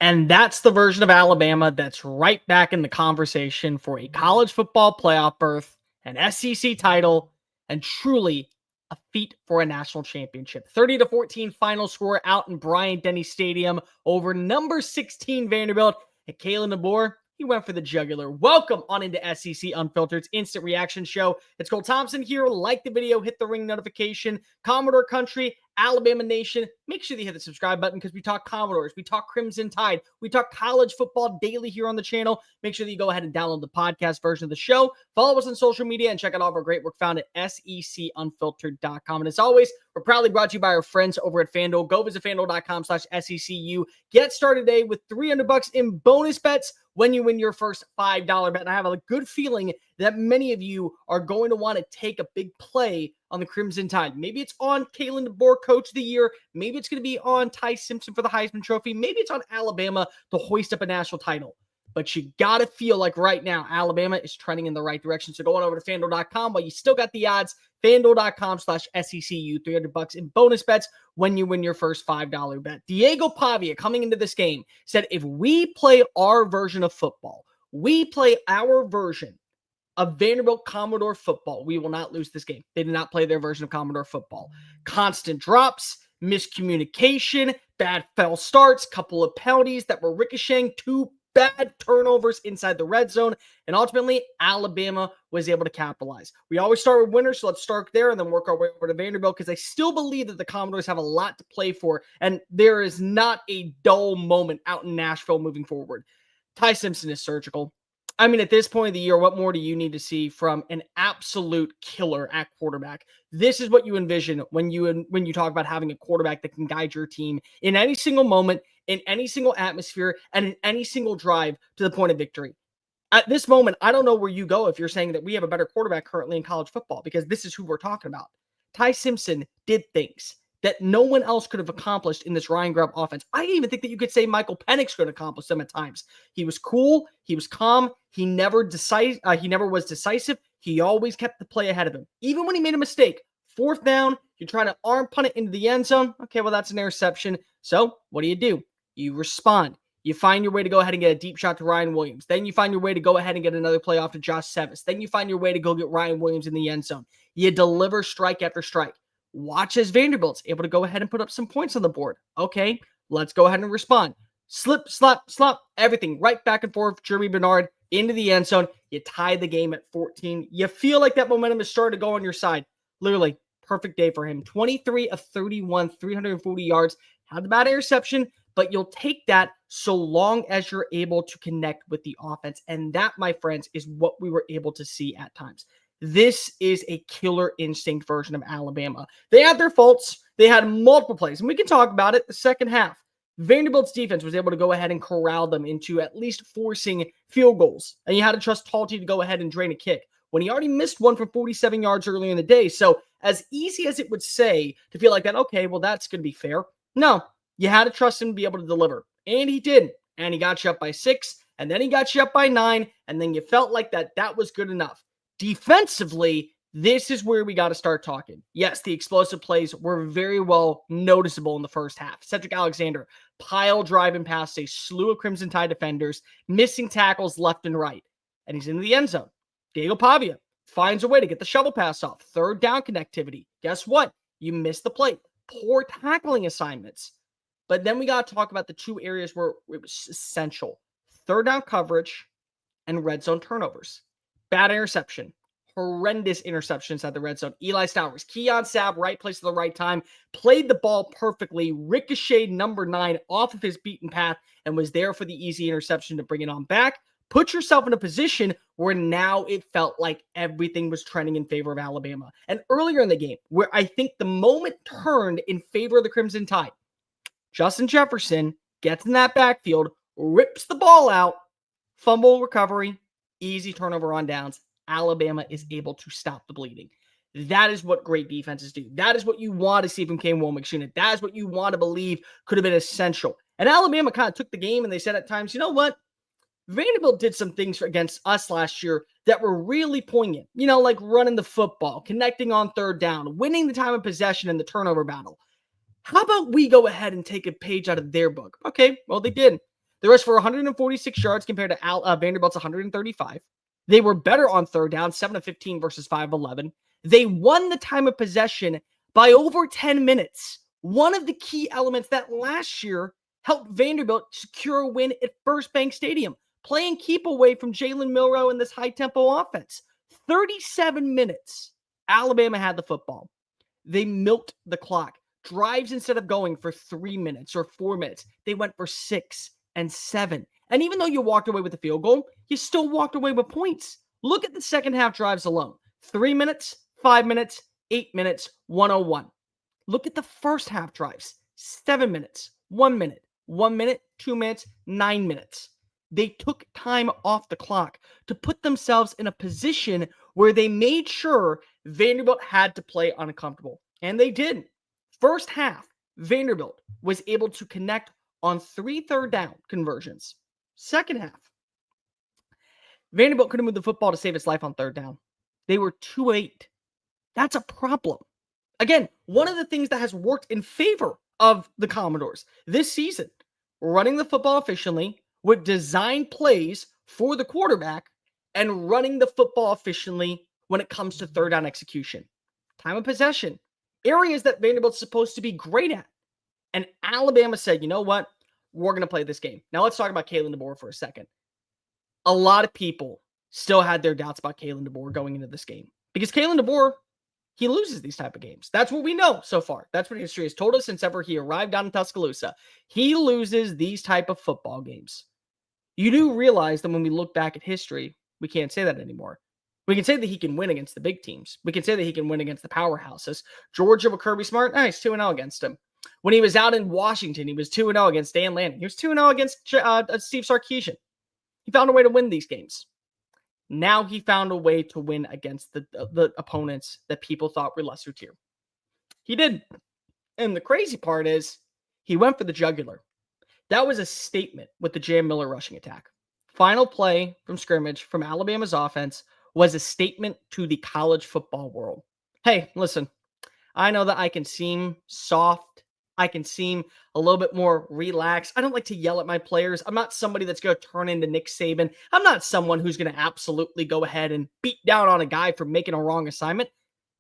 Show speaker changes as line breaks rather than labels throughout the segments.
And that's the version of Alabama that's right back in the conversation for a college football playoff berth, an SEC title, and truly a feat for a national championship. 30-14 final score out in Bryant-Denny Stadium over number 16 Vanderbilt. And Kalen DeBoer, he went for the jugular. Welcome on into SEC Unfiltered's instant reaction show. It's called Thompson here. Like the video, hit the ring notification. Commodore Country, Alabama Nation, make sure that you hit the subscribe button because we talk Commodores, we talk Crimson Tide, we talk college football daily here on the channel. Make sure that you go ahead and download the podcast version of the show. Follow us on social media and check out all of our great work found at secunfiltered.com. And as always, we're proudly brought to you by our friends over at FanDuel. Go visit FanDuel.com/SECU. Get started today with $300 in bonus bets when you win your first $5 bet. And I have a good feeling that many of you are going to want to take a big play on the Crimson Tide. Maybe it's on Kalen DeBoer, Coach of the Year. Maybe it's going to be on Ty Simpson for the Heisman Trophy. Maybe it's on Alabama to hoist up a national title. But you got to feel like right now, Alabama is trending in the right direction. So go on over to FanDuel.com while you still got the odds. FanDuel.com/SECU, $300 in bonus bets when you win your first $5 bet. Diego Pavia, coming into this game, said if we play our version of football, we play our version of Vanderbilt Commodore football, we will not lose this game. They did not play their version of Commodore football. Constant drops, miscommunication, bad false starts, couple of penalties that were ricocheting, 2 bad turnovers inside the red zone, and ultimately Alabama was able to capitalize. We always start with winners, so let's start there and then work our way over to Vanderbilt because I still believe that the Commodores have a lot to play for, and there is not a dull moment out in Nashville moving forward. Ty Simpson is surgical. I mean, at this point of the year, what more do you need to see from an absolute killer at quarterback? This is what you envision when you talk about having a quarterback that can guide your team in any single moment, in any single atmosphere, and in any single drive to the point of victory. At this moment, I don't know where you go if you're saying that we have a better quarterback currently in college football, because this is who we're talking about. Ty Simpson did things that no one else could have accomplished in this Ryan Grubb offense. I even think that you could say Michael Penix could accomplish them at times. He was cool. He was calm. He never was decisive. He always kept the play ahead of him. Even when he made a mistake, 4th down, you're trying to arm punt it into the end zone. Okay, well, that's an interception. So what do? You respond. You find your way to go ahead and get a deep shot to Ryan Williams. Then you find your way to go ahead and get another play off to Josh Sevis. Then you find your way to go get Ryan Williams in the end zone. You deliver strike after strike. Watch as Vanderbilt's able to go ahead and put up some points on the board. Okay, let's go ahead and respond. Slip, slap, everything right back and forth. Jeremy Bernard into the end zone. You tie the game at 14. You feel like that momentum is starting to go on your side. Literally, perfect day for him. 23 of 31, 340 yards. Had the bad interception, but you'll take that so long as you're able to connect with the offense. And that, my friends, is what we were able to see at times. This is a killer instinct version of Alabama. They had their faults. They had multiple plays, and we can talk about it. The second half, Vanderbilt's defense was able to go ahead and corral them into at least forcing field goals. And you had to trust Talty to go ahead and drain a kick when he already missed one from 47 yards earlier in the day. So as easy as it would say to feel like that, okay, well, that's going to be fair. No, you had to trust him to be able to deliver. And he did. And he got you up by 6, and then he got you up by 9, and then you felt like that was good enough. Defensively, this is where we got to start talking. Yes, the explosive plays were very well noticeable in the first half. Cedric Alexander pile driving past a slew of Crimson Tide defenders, missing tackles left and right, and he's in the end zone. Diego Pavia finds a way to get the shovel pass off. 3rd down connectivity. Guess what? You missed the plate. Poor tackling assignments. But then we got to talk about the 2 areas where it was essential. 3rd down coverage and red zone turnovers. Bad interception. Horrendous interceptions at the red zone. Eli Stowers, Keon Sabb, right place at the right time, played the ball perfectly, ricocheted number 9 off of his beaten path, and was there for the easy interception to bring it on back. Put yourself in a position where now it felt like everything was trending in favor of Alabama. And earlier in the game, where I think the moment turned in favor of the Crimson Tide, Justin Jefferson gets in that backfield, rips the ball out, fumble recovery, easy turnover on downs. Alabama is able to stop the bleeding. That is what great defenses do. That is what you want to see from Kane Womack's unit. That is what you want to believe could have been essential. And Alabama kind of took the game and they said at times, you know what? Vanderbilt did some things against us last year that were really poignant. You know, like running the football, connecting on 3rd down, winning the time of possession in the turnover battle. How about we go ahead and take a page out of their book? Okay, well, they did. They rushed for 146 yards compared to Vanderbilt's 135. They were better on third down, 7 of 15 versus 5 of 11. They won the time of possession by over 10 minutes. One of the key elements that last year helped Vanderbilt secure a win at First Bank Stadium, playing keep away from Jalen Milroe in this high-tempo offense. 37 minutes, Alabama had the football. They milked the clock. Drives, instead of going for 3 minutes or 4 minutes, they went for 6 and 7. And even though you walked away with the field goal, you still walked away with points. Look at the second half drives alone. 3 minutes, 5 minutes, 8 minutes, 101. Look at the first half drives. 7 minutes, 1 minute, 1 minute, 2 minutes, 9 minutes. They took time off the clock to put themselves in a position where they made sure Vanderbilt had to play uncomfortable. And they did. First half, Vanderbilt was able to connect on 3 third down conversions. Second half, Vanderbilt couldn't move the football to save its life on third down. They were 2-8. That's a problem. Again, one of the things that has worked in favor of the Commodores this season, running the football efficiently with designed plays for the quarterback and running the football efficiently when it comes to third down execution. Time of possession, areas that Vanderbilt's supposed to be great at. And Alabama said, you know what? We're going to play this game. Now let's talk about Kalen DeBoer for a second. A lot of people still had their doubts about Kalen DeBoer going into this game because Kalen DeBoer, he loses these type of games. That's what we know so far. That's what history has told us since ever he arrived down in Tuscaloosa. He loses these type of football games. You do realize that when we look back at history, we can't say that anymore. We can say that he can win against the big teams. We can say that he can win against the powerhouses. Georgia with Kirby Smart, nice, 2-0 against him. When he was out in Washington, he was 2-0 against Dan Lanning. He was 2-0 against Steve Sarkisian. He found a way to win these games. Now he found a way to win against the opponents that people thought were lesser tier. He did. And the crazy part is he went for the jugular. That was a statement with the Jam Miller rushing attack. Final play from scrimmage from Alabama's offense was a statement to the college football world. Hey, listen, I know that I can seem soft. I can seem a little bit more relaxed. I don't like to yell at my players. I'm not somebody that's going to turn into Nick Saban. I'm not someone who's going to absolutely go ahead and beat down on a guy for making a wrong assignment.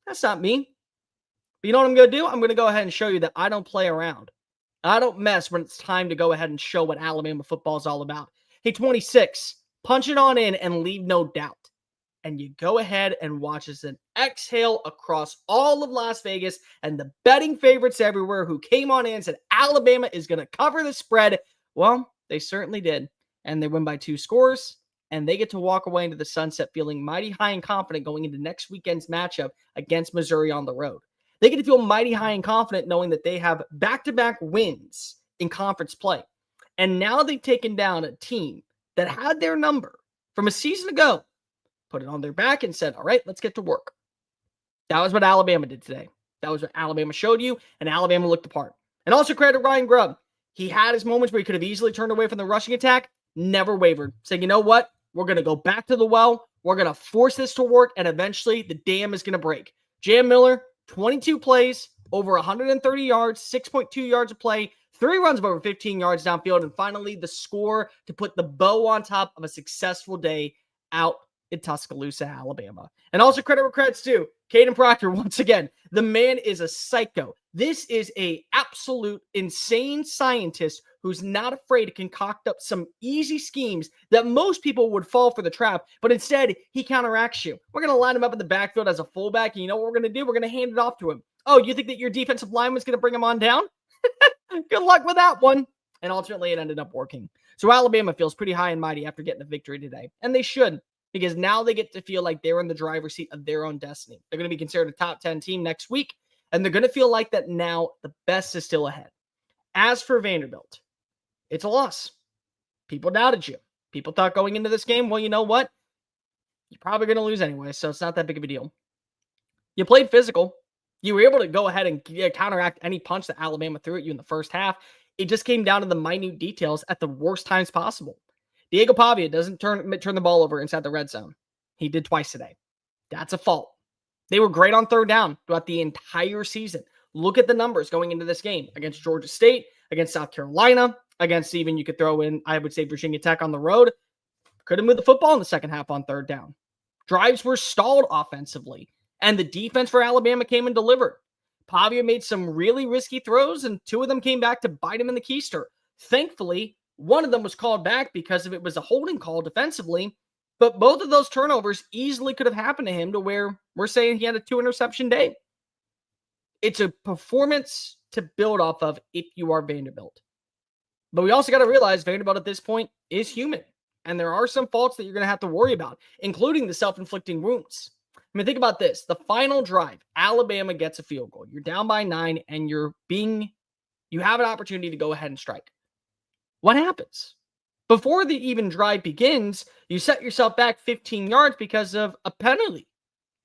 That's not me. But you know what I'm going to do? I'm going to go ahead and show you that I don't play around. I don't mess when it's time to go ahead and show what Alabama football is all about. Hey, 26, punch it on in and leave no doubt. And you go ahead and watch as an exhale across all of Las Vegas and the betting favorites everywhere who came on in and said Alabama is going to cover the spread. Well, they certainly did. And they win by 2 scores. And they get to walk away into the sunset feeling mighty high and confident going into next weekend's matchup against Missouri on the road. They get to feel mighty high and confident knowing that they have back-to-back wins in conference play. And now they've taken down a team that had their number from a season ago, put it on their back and said, all right, let's get to work. That was what Alabama did today. That was what Alabama showed you, and Alabama looked the part. And also credit Ryan Grubb. He had his moments where he could have easily turned away from the rushing attack, never wavered. Said, you know what? We're going to go back to the well. We're going to force this to work, and eventually the dam is going to break. Jam Miller, 22 plays, over 130 yards, 6.2 yards a play, 3 runs of over 15 yards downfield, and finally the score to put the bow on top of a successful day out in Tuscaloosa, Alabama. And also credit where credit's due. Caden Proctor, once again, the man is a psycho. This is a absolute insane scientist who's not afraid to concoct up some easy schemes that most people would fall for the trap, but instead he counteracts you. We're going to line him up in the backfield as a fullback, and you know what we're going to do? We're going to hand it off to him. Oh, you think that your defensive lineman's going to bring him on down? Good luck with that one. And ultimately it ended up working. So Alabama feels pretty high and mighty after getting the victory today, and they should. Because now they get to feel like they're in the driver's seat of their own destiny. They're going to be considered a top 10 team next week, and they're going to feel like that now the best is still ahead. As for Vanderbilt, it's a loss. People doubted you. People thought going into this game, well, you know what? You're probably going to lose anyway, so it's not that big of a deal. You played physical. You were able to go ahead and counteract any punch that Alabama threw at you in the first half. It just came down to the minute details at the worst times possible. Diego Pavia doesn't turn the ball over inside the red zone. He did twice today. That's a fault. They were great on third down throughout the entire season. Look at the numbers going into this game against Georgia State, against South Carolina, against even, you could throw in, I would say, Virginia Tech on the road. Couldn't move the football in the second half on third down. Drives were stalled offensively, and the defense for Alabama came and delivered. Pavia made some really risky throws, and 2 of them came back to bite him in the keister. Thankfully, one of them was called back because of it was a holding call defensively, but both of those turnovers easily could have happened to him to where we're saying he had a 2-interception day. It's a performance to build off of if you are Vanderbilt. But we also got to realize Vanderbilt at this point is human. And there are some faults that you're going to have to worry about, including the self-inflicting wounds. I mean, think about this. The final drive, Alabama gets a field goal. You're down by 9, and you have an opportunity to go ahead and strike. What happens? Before the even drive begins, you set yourself back 15 yards because of a penalty,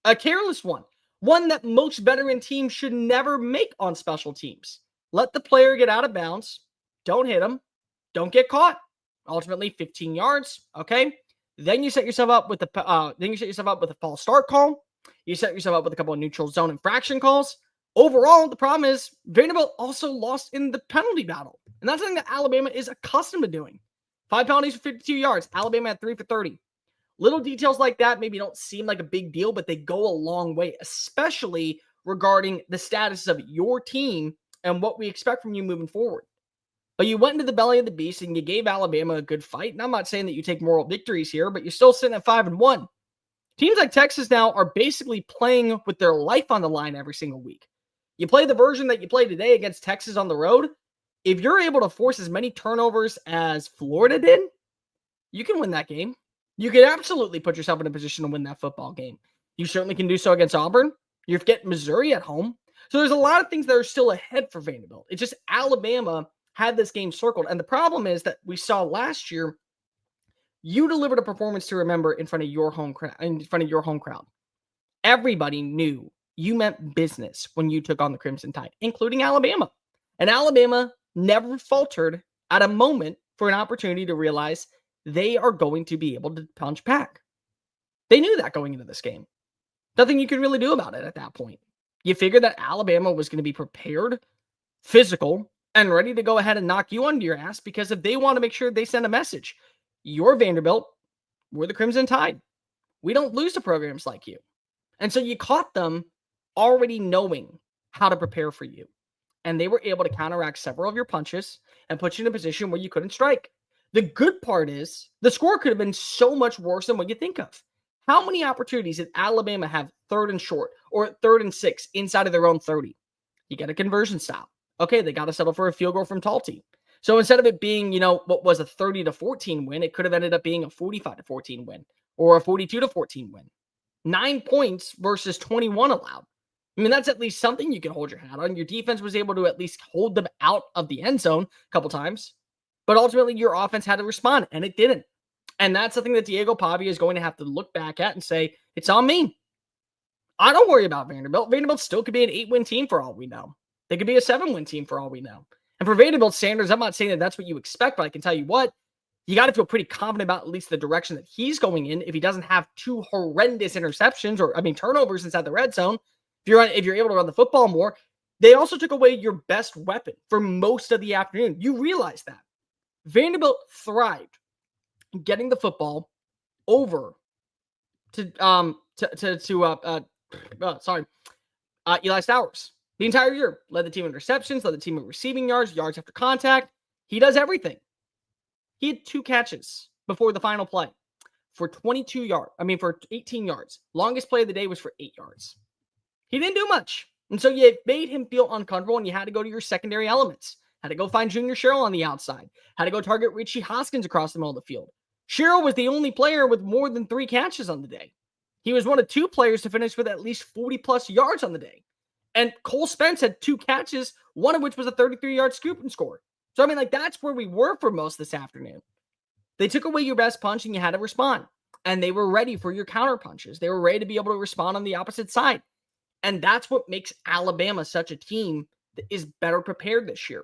a careless one that most veteran teams should never make on special teams. Let the player get out of bounds. Don't hit him. Don't get caught. Ultimately, 15 yards. Okay. Then you set yourself up with a false start call. You set yourself up with a couple of neutral zone infraction calls. Overall, the problem is Vanderbilt also lost in the penalty battle. And that's something that Alabama is accustomed to doing. 5 penalties for 52 yards. Alabama had 3 for 30. Little details like that maybe don't seem like a big deal, but they go a long way, especially regarding the status of your team and what we expect from you moving forward. But you went into the belly of the beast and you gave Alabama a good fight. And I'm not saying that you take moral victories here, but you're still sitting at 5-1. Teams like Texas now are basically playing with their life on the line every single week. You play the version that you played today against Texas on the road. If you're able to force as many turnovers as Florida did, you can win that game. You can absolutely put yourself in a position to win that football game. You certainly can do so against Auburn. You're getting Missouri at home. So there's a lot of things that are still ahead for Vanderbilt. It's just Alabama had this game circled. And the problem is that we saw last year, you delivered a performance to remember in front of your home crowd. Everybody knew you meant business when you took on the Crimson Tide, including Alabama. And Alabama never faltered at a moment for an opportunity to realize they are going to be able to punch back. They knew that going into this game. Nothing you could really do about it at that point. You figured that Alabama was going to be prepared, physical, and ready to go ahead and knock you under your ass because if they want to make sure they send a message, you're Vanderbilt, we're the Crimson Tide. We don't lose to programs like you. And so you caught them already knowing how to prepare for you. And they were able to counteract several of your punches and put you in a position where you couldn't strike. The good part is the score could have been so much worse than what you think of. How many opportunities did Alabama have 3rd and short or 3rd and 6 inside of their own 30? You get a conversion style. Okay, they got to settle for a field goal from Talty. So instead of it being, what was a 30-14 win, it could have ended up being a 45-14 win or a 42-14 win. 9 points versus 21 allowed. I mean, that's at least something you can hold your hat on. Your defense was able to at least hold them out of the end zone a couple times. But ultimately, your offense had to respond, and it didn't. And that's something that Diego Pavia is going to have to look back at and say, it's on me. I don't worry about Vanderbilt. Vanderbilt still could be an 8-win team for all we know. They could be a 7-win team for all we know. And for Vanderbilt standards, I'm not saying that that's what you expect, but I can tell you what, you got to feel pretty confident about at least the direction that he's going in if he doesn't have 2 horrendous interceptions turnovers inside the red zone. If you're able to run the football more, they also took away your best weapon for most of the afternoon. You realize that. Vanderbilt thrived in getting the football over to Eli Stowers. The entire year, led the team in interceptions, led the team in receiving yards, yards after contact. He does everything. He had 2 catches before the final play for 18 yards. Longest play of the day was for 8 yards. He didn't do much. And so you made him feel uncomfortable, and you had to go to your secondary elements. Had to go find Junior Sherrill on the outside. Had to go target Richie Hoskins across the middle of the field. Sherrill was the only player with more than 3 catches on the day. He was one of 2 players to finish with at least 40-plus yards on the day. And Cole Spence had 2 catches, one of which was a 33-yard scoop and score. So, that's where we were for most this afternoon. They took away your best punch, and you had to respond. And they were ready for your counter punches. They were ready to be able to respond on the opposite side. And that's what makes Alabama such a team that is better prepared this year.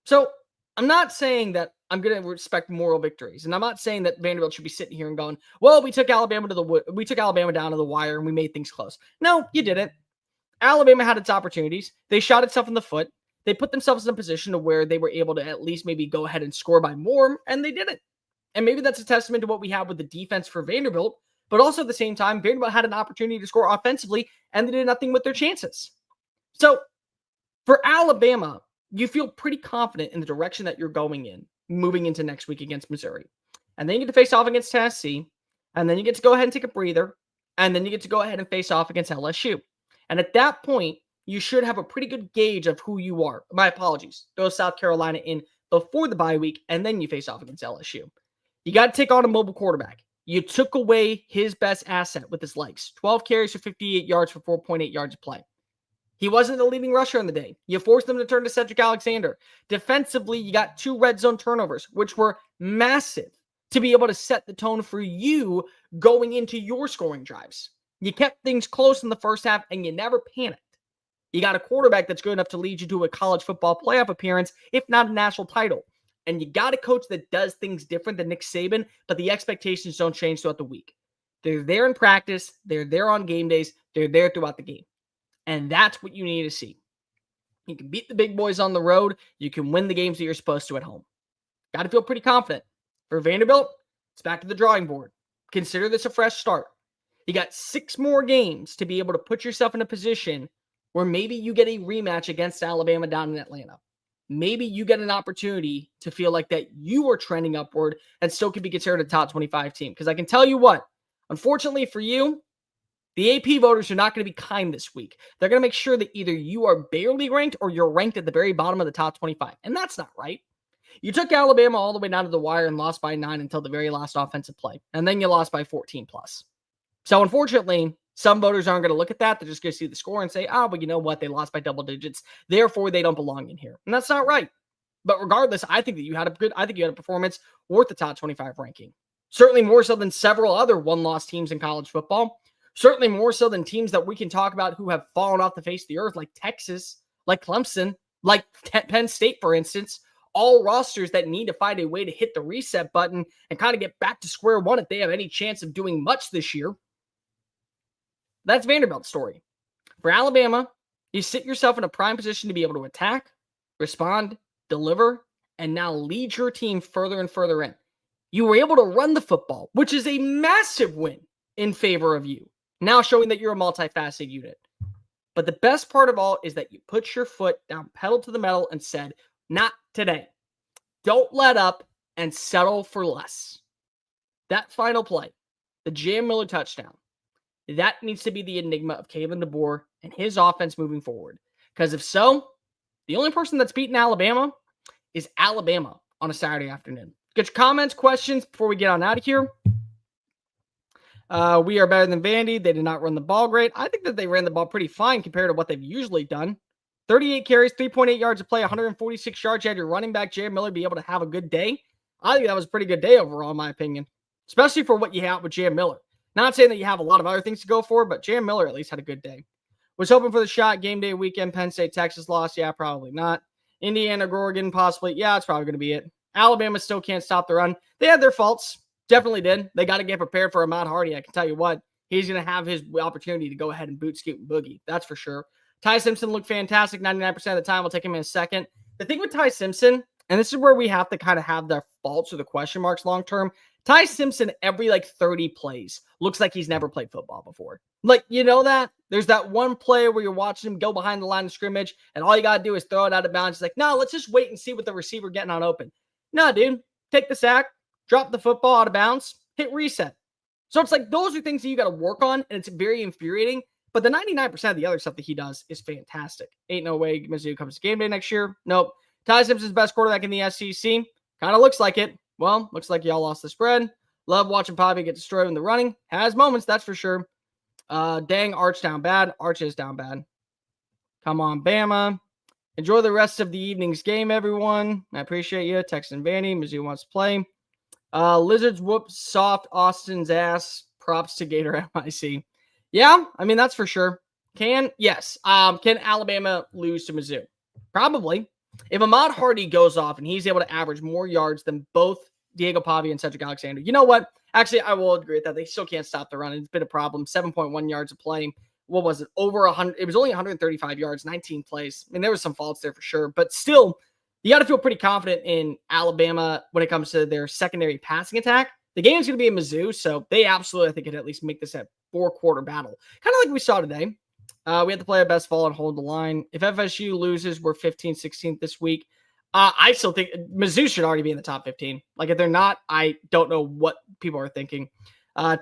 So, I'm not saying that I'm going to respect moral victories. And I'm not saying that Vanderbilt should be sitting here and going, well, we took Alabama down to the wire and we made things close. No, you didn't. Alabama had its opportunities. They shot itself in the foot. they put themselves in a position to where they were able to at least maybe go ahead and score by more, and they didn't. And maybe that's a testament to what we have with the defense for Vanderbilt, but also at the same time, Vanderbilt had an opportunity to score offensively, and they did nothing with their chances. So for Alabama, you feel pretty confident in the direction that you're going in, moving into next week against Missouri. And then you get to face off against Tennessee, and then you get to go ahead and take a breather, and then you get to go ahead and face off against LSU. And at that point, you should have a pretty good gauge of who you are. My apologies. Throw South Carolina in before the bye week, and then you face off against LSU. You got to take on a mobile quarterback. You took away his best asset with his legs. 12 carries for 58 yards for 4.8 yards of play. He wasn't the leading rusher in the day. You forced them to turn to Cedric Alexander. Defensively, you got 2 red zone turnovers, which were massive to be able to set the tone for you going into your scoring drives. You kept things close in the first half, and you never panicked. You got a quarterback that's good enough to lead you to a college football playoff appearance, if not a national title. And you got a coach that does things different than Nick Saban, but the expectations don't change throughout the week. They're there in practice. They're there on game days. They're there throughout the game. And that's what you need to see. You can beat the big boys on the road. You can win the games that you're supposed to at home. Got to feel pretty confident. For Vanderbilt, it's back to the drawing board. Consider this a fresh start. You got 6 more games to be able to put yourself in a position where maybe you get a rematch against Alabama down in Atlanta. Maybe you get an opportunity to feel like that you are trending upward and still could be considered a top 25 team. Because I can tell you what, unfortunately for you, the AP voters are not going to be kind this week. They're going to make sure that either you are barely ranked or you're ranked at the very bottom of the top 25. And that's not right. You took Alabama all the way down to the wire and lost by 9 until the very last offensive play. And then you lost by 14 plus. So unfortunately, some voters aren't going to look at that. They're just going to see the score and say, oh, but you know what? They lost by double digits. Therefore, they don't belong in here. And that's not right. But regardless, I think you had a performance worth the top 25 ranking. Certainly more so than several other one-loss teams in college football. Certainly more so than teams that we can talk about who have fallen off the face of the earth, like Texas, like Clemson, like Penn State, for instance. All rosters that need to find a way to hit the reset button and kind of get back to square one if they have any chance of doing much this year. That's Vanderbilt's story. For Alabama, you sit yourself in a prime position to be able to attack, respond, deliver, and now lead your team further and further in. You were able to run the football, which is a massive win in favor of you. Now showing that you're a multifaceted unit. But the best part of all is that you put your foot down, pedal to the metal, and said, not today. Don't let up and settle for less. That final play, the Jam Miller touchdown, that needs to be the enigma of Kalen DeBoer and his offense moving forward. Because if so, the only person that's beaten Alabama is Alabama on a Saturday afternoon. Get your comments, questions before we get on out of here. We are better than Vandy. They did not run the ball great. I think that they ran the ball pretty fine compared to what they've usually done. 38 carries, 3.8 yards of play, 146 yards. You had your running back, Jam Miller, be able to have a good day. I think that was a pretty good day overall, in my opinion, especially for what you have with Jam Miller. Not saying that you have a lot of other things to go for, but Jam Miller at least had a good day. Was hoping for the shot. Game day weekend, Penn State, Texas lost. Yeah, probably not. Indiana, Oregon, possibly. Yeah, it's probably going to be it. Alabama still can't stop the run. They had their faults. Definitely did. They got to get prepared for Ahmad Hardy. I can tell you what, he's going to have his opportunity to go ahead and boot, scoot, and boogie. That's for sure. Ty Simpson looked fantastic 99% of the time. We'll take him in a second. The thing with Ty Simpson, and this is where we have to kind of have the faults or the question marks long term. Ty Simpson, every 30 plays, looks like he's never played football before. You know that? There's that one play where you're watching him go behind the line of scrimmage, and all you got to do is throw it out of bounds. It's like, no, let's just wait and see what the receiver getting on open. No, dude. Take the sack, drop the football out of bounds, hit reset. So it's like those are things that you got to work on, and it's very infuriating. But the 99% of the other stuff that he does is fantastic. Ain't no way Mizzou comes to game day next year. Nope. Ty Simpson's best quarterback in the SEC. Kind of looks like it. Well, looks like y'all lost the spread. Love watching Poppy get destroyed in the running. Has moments, that's for sure. Dang, Arch down bad. Arch is down bad. Come on, Bama. Enjoy the rest of the evening's game, everyone. I appreciate you. Texan Vanny. Mizzou wants to play. Lizards whoop soft Austin's ass. Props to Gator MIC. Yeah, I mean, that's for sure. Yes. Can Alabama lose to Mizzou? Probably. If Ahmad Hardy goes off and he's able to average more yards than both Diego Pavia and Cedric Alexander, you know what? Actually, I will agree with that. They still can't stop the run. It's been a problem. 7.1 yards of play. what was it? Over 100. It was only 135 yards, 19 plays. I mean, there was some faults there for sure, but still, you got to feel pretty confident in Alabama when it comes to their secondary passing attack. The game's going to be in Mizzou, so they absolutely, I think, could at least make this a 4-quarter battle. Kind of like we saw today. We have to play our best ball and hold the line. If FSU loses, we're 15th, 16th this week. I still think Mizzou should already be in the top 15. Like, if they're not, I don't know what people are thinking.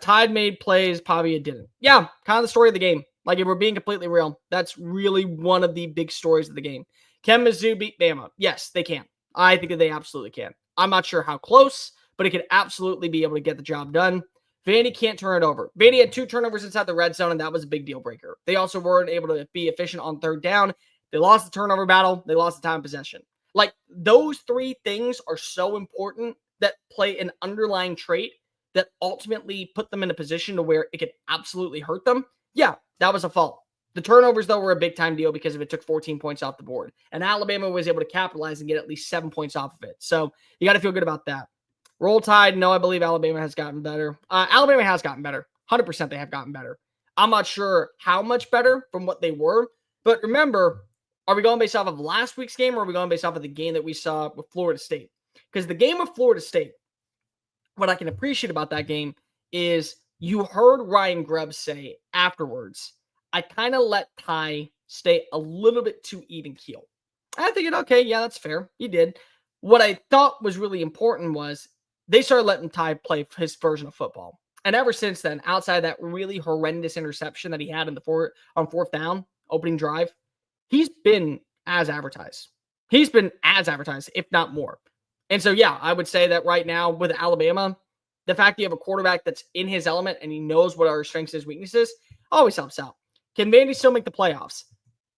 Tide made plays, Pavia didn't. Yeah, kind of the story of the game. Like, if we're being completely real, that's really one of the big stories of the game. Can Mizzou beat Bama? Yes, they can. I think that they absolutely can. I'm not sure how close, but it could absolutely be able to get the job done. Vandy can't turn it over. Vandy had 2 turnovers inside the red zone, and that was a big deal breaker. They also weren't able to be efficient on third down. They lost the turnover battle. They lost the time of possession. Like, those 3 things are so important that play an underlying trait that ultimately put them in a position to where it could absolutely hurt them. Yeah, that was a fault. The turnovers, though, were a big-time deal because it took 14 points off the board. And Alabama was able to capitalize and get at least 7 points off of it. So you got to feel good about that. Roll Tide, no, I believe Alabama has gotten better. Alabama has gotten better. 100% they have gotten better. I'm not sure how much better from what they were. But remember, are we going based off of last week's game, or are we going based off of the game that we saw with Florida State? Because the game with Florida State, what I can appreciate about that game is you heard Ryan Grubb say afterwards, I kind of let Ty stay a little bit too even keel. I figured, okay, yeah, that's fair. He did. What I thought was really important was they started letting Ty play his version of football. And ever since then, outside of that really horrendous interception that he had in the on 4th down, opening drive, he's been as advertised. He's been as advertised, if not more. And so, yeah, I would say that right now with Alabama, the fact that you have a quarterback that's in his element and he knows what our strengths and weaknesses always helps out. Can Vandy still make the playoffs?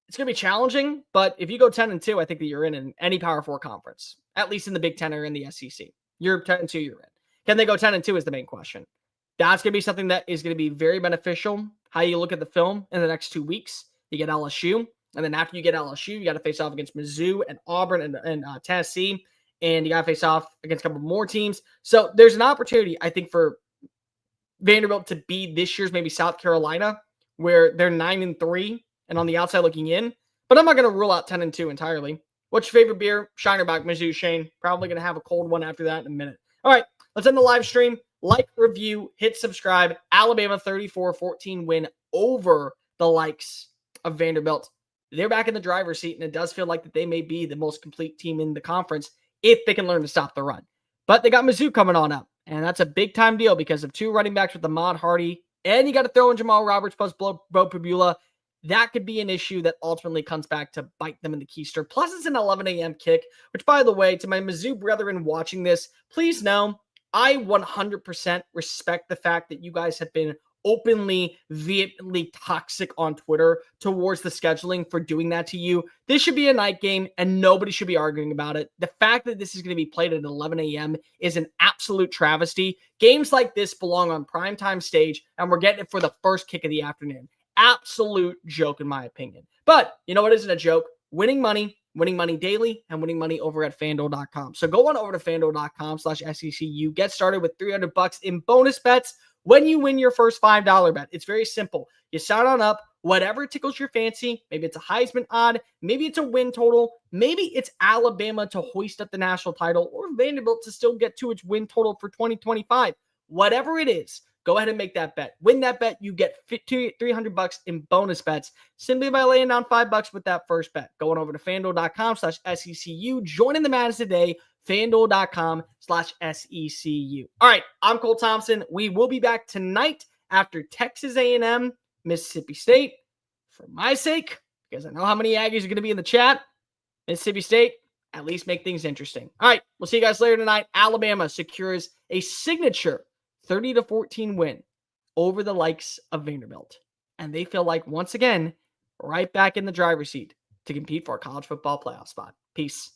It's going to be challenging, but if you go 10-2, I think that you're in any Power 4 conference, at least in the Big Ten or in the SEC. You're 10-2, you're in. Can they go 10-2 is the main question. That's going to be something that is going to be very beneficial. How you look at the film in the next 2 weeks. You get LSU, and then after you get LSU, you got to face off against Mizzou and Auburn and Tennessee, and you got to face off against a couple more teams. So there's an opportunity, I think, for Vanderbilt to be this year's maybe South Carolina, where they're 9-3 and on the outside looking in. But I'm not going to rule out 10-2 entirely. What's your favorite beer? Shinerback, Mizzou, Shane. Probably going to have a cold one after that in a minute. All right, let's end the live stream. Like, review, hit subscribe. Alabama 34-14 win over the likes of Vanderbilt. They're back in the driver's seat, and it does feel like that they may be the most complete team in the conference if they can learn to stop the run. But they got Mizzou coming on up, and that's a big-time deal because of 2 running backs with Ahmad Hardy, and you got to throw in Jamal Roberts plus Bo Pabula. That could be an issue that ultimately comes back to bite them in the keister. Plus, it's an 11 a.m. kick, which, by the way, to my Mizzou brethren watching this, please know I 100% respect the fact that you guys have been openly, vehemently toxic on Twitter towards the scheduling for doing that to you. This should be a night game, and nobody should be arguing about it. The fact that this is going to be played at 11 a.m. is an absolute travesty. Games like this belong on primetime stage, and we're getting it for the first kick of the afternoon. Absolute joke, in my opinion. But you know what isn't a joke? Winning money daily, and winning money over at FANDUEL.com. So go on over to FANDUEL.com/SECU. Get started with $300 in bonus bets when you win your first $5 bet. It's very simple. You sign on up, whatever tickles your fancy. Maybe it's a Heisman odd. Maybe it's a win total. Maybe it's Alabama to hoist up the national title, or Vanderbilt to still get to its win total for 2025. Whatever it is, go ahead and make that bet. Win that bet, you get $300 in bonus bets simply by laying down $5 with that first bet. Going over to FANDUEL.com/SECU. Join in the madness today. FANDUEL.com/SECU. All right, I'm Cole Thompson. We will be back tonight after Texas A&M, Mississippi State. For my sake, because I know how many Aggies are going to be in the chat, Mississippi State, at least make things interesting. All right, we'll see you guys later tonight. Alabama secures a signature 30-14 win over the likes of Vanderbilt. And they feel like, once again, right back in the driver's seat to compete for a college football playoff spot. Peace.